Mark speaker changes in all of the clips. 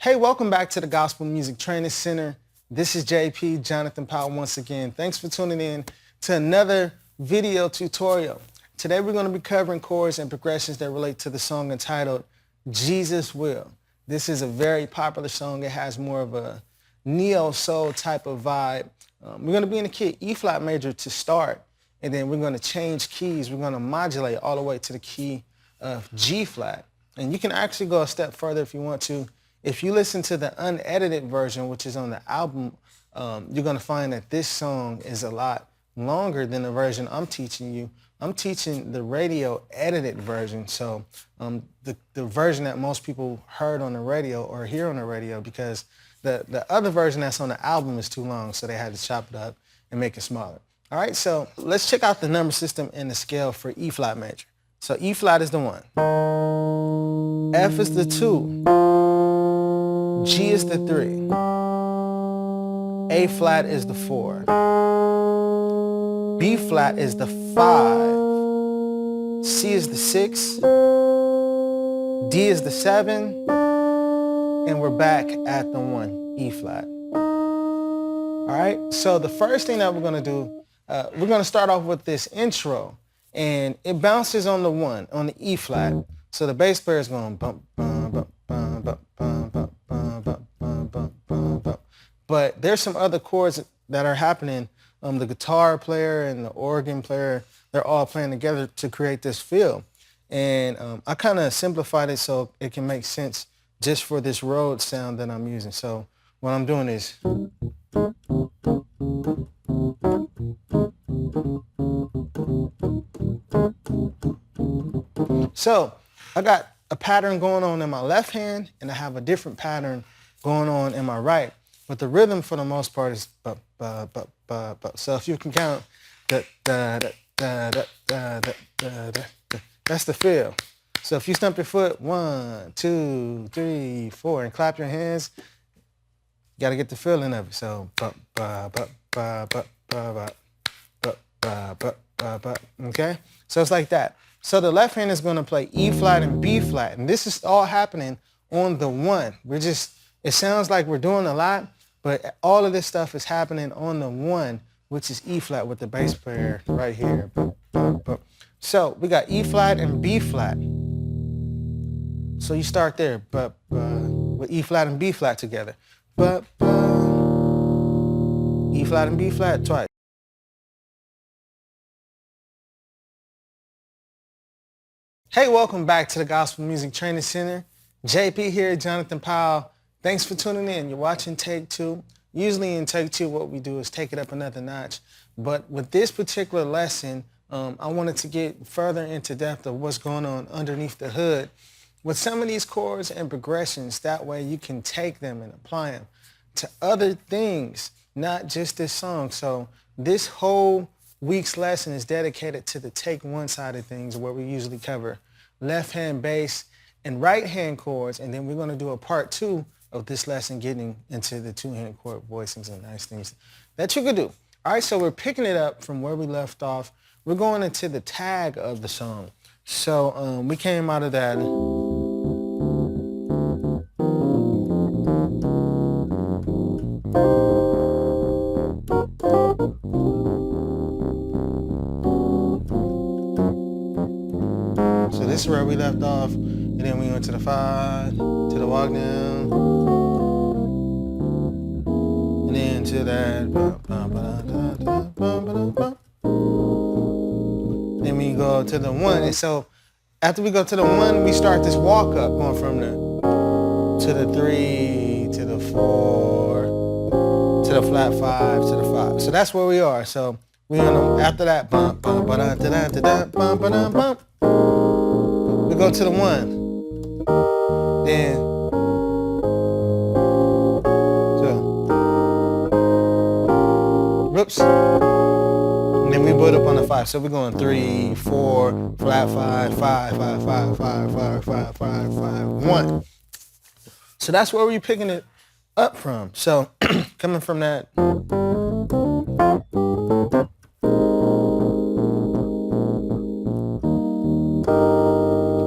Speaker 1: Hey, welcome back to the Gospel Music Training Center. This is JP, Jonathan Powell once again. Thanks for tuning in to another video tutorial. Today we're going to be covering chords and progressions that relate to the song entitled Jesus Will. This is a very popular song. It has more of a neo-soul type of vibe. We're going to be in the key E flat major to start, and then we're going to change keys. We're going to modulate all the way to the key of G flat. And you can actually go a step further if you want to. If you listen to the unedited version, which is on the album, you're going to find that this song is a lot longer than the version I'm teaching you. I'm teaching the radio edited version, so the version that most people heard on the radio or hear on the radio, because the other version that's on the album is too long, so they had to chop it up and make it smaller. All right, so let's check out the number system and the scale for E flat major. So E flat is the 1, F is the 2, G is the 3, A flat is the 4, B flat is the 5, C is the 6, D is the 7, and we're back at the 1, E flat. All right, so the first thing that we're going to do, we're going to start off with this intro, and it bounces on the 1, on the E flat. So the bass player is going bump, bump, bump, bump, bump, bump, bump, bump, bump, bump, bump, bump. But there's some other chords that are happening. The guitar player and the organ player, they're all playing together to create this feel. And I kind of simplified it so it can make sense just for this Rhodes sound that I'm using. So what I'm doing is, so I got a pattern going on in my left hand, and I have a different pattern going on in my right. But the rhythm, for the most part, is ba ba ba ba ba. So if you can count, da da da da da da da da da. That's the feel. So if you stump your foot, 1, 2, 3, 4, and clap your hands, you gotta get the feeling of it. So ba ba ba ba ba ba ba ba ba ba ba. Okay. So it's like that. So the left hand is going to play E flat and B flat, and this is all happening on the 1. It sounds like we're doing a lot, but all of this stuff is happening on the 1, which is E flat with the bass player right here. So we got E flat and B flat. So you start there, with E flat and B flat together. E flat and B flat twice. Hey, welcome back to the Gospel Music Training Center. JP here, Jonathan Powell. Thanks for tuning in. You're watching Take 2. Usually in Take 2, what we do is take it up another notch. But with this particular lesson, I wanted to get further into depth of what's going on underneath the hood with some of these chords and progressions. That way you can take them and apply them to other things, not just this song. So this whole week's lesson is dedicated to the Take 1 side of things, where we usually cover left hand bass and right hand chords, and then we're going to do a part 2 of this lesson getting into the 2-hand chord voicings and nice things that you could do. All right, so we're picking it up from where we left off. We're going into the tag of the song. So we came out of that. So this is where we left off, and then we went to the 5, to the walk down, and then to that. Then we go to the 1, and so after we go to the 1, we start this walk up, going from the to the 3, to the 4, to the flat 5, to the 5. So that's where we are. So we after that, bump, bump, bump, bump, bump, bump. We go to the 1, then whoops, and then we build up on the 5. So we're going 3, 4, flat 5, 5, 5, 5, 5, 5, 5, 5, 5, 1. So that's where we're picking it up from. So coming from that.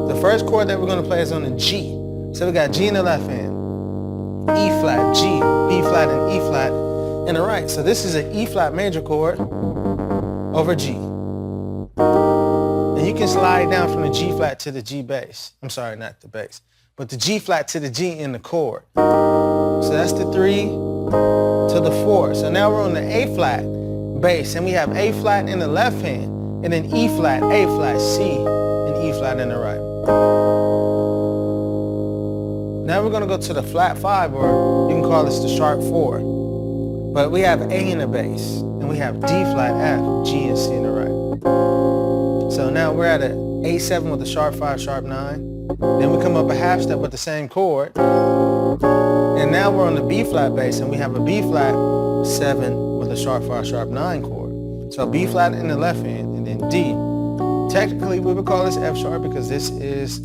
Speaker 1: The first chord that we're going to play is on the G. So we got G in the left hand, E flat, G, B flat, and E flat in the right. So this is an E flat major chord over G. And you can slide down from the G flat to the G bass. I'm sorry, not the bass, but the G flat to the G in the chord. So that's the 3 to the 4. So now we're on the A flat bass, and we have A flat in the left hand, and then E flat, A flat, C, and E flat in the right. Now we're going to go to the flat 5, or you can call this the sharp 4. But we have A in the bass, and we have D flat, F, G, and C in the right. So now we're at an A7 with a sharp 5, sharp 9. Then we come up a half step with the same chord. And now we're on the B flat bass, and we have a B flat 7 with a sharp 5, sharp 9 chord. So B flat in the left hand, and then D. Technically, we would call this F sharp because this is